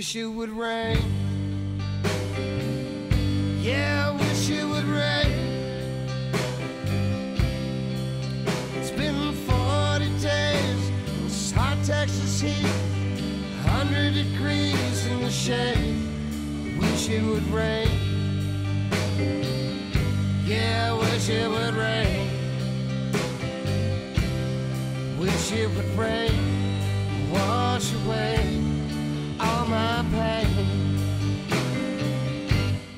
wish it would rain. Yeah, I wish it would rain. It's been 40 days in this hot Texas heat, 100 degrees in the shade. Wish it would rain. Yeah, I wish it would rain. Wish it would rain, wash away all my pain.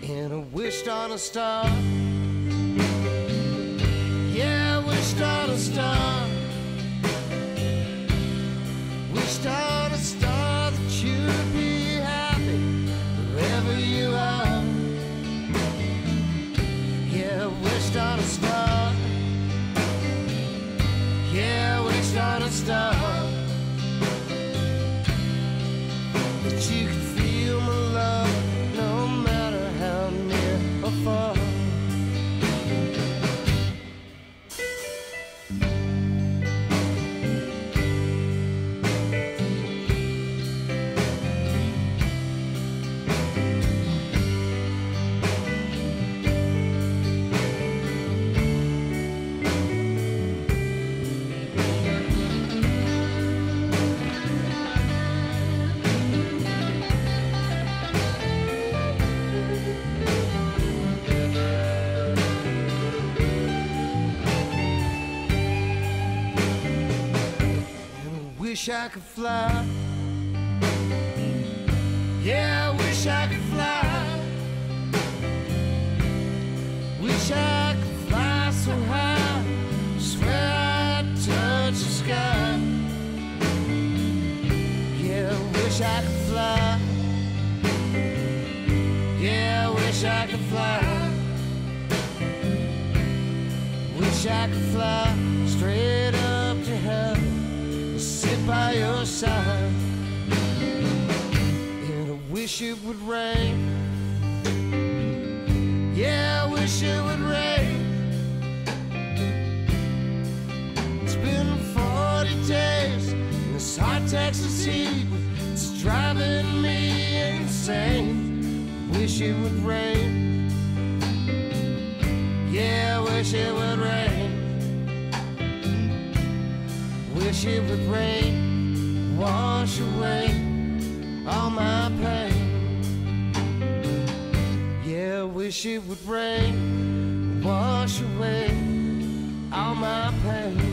And I wished on a star. Yeah, I wished on a star. Wished on a star that you'd be happy wherever you are. Yeah, I wished on a star. Yeah, I wished on a star that you could feel my love no matter how near or far. Wish I could fly. Yeah, I wish I could fly. Wish I could fly so high, swear I'd touch the sky. Yeah, I wish I could fly. Yeah, I wish I could fly. Wish I could fly straight up to heaven, sit by your side. And I wish it would rain. Yeah, I wish it would rain. It's been 40 days in this hot Texas heat. It's driving me insane. Wish it would rain. Yeah, I wish it would rain. Wish it would rain, wash away all my pain. Yeah, I wish it would rain, wash away all my pain.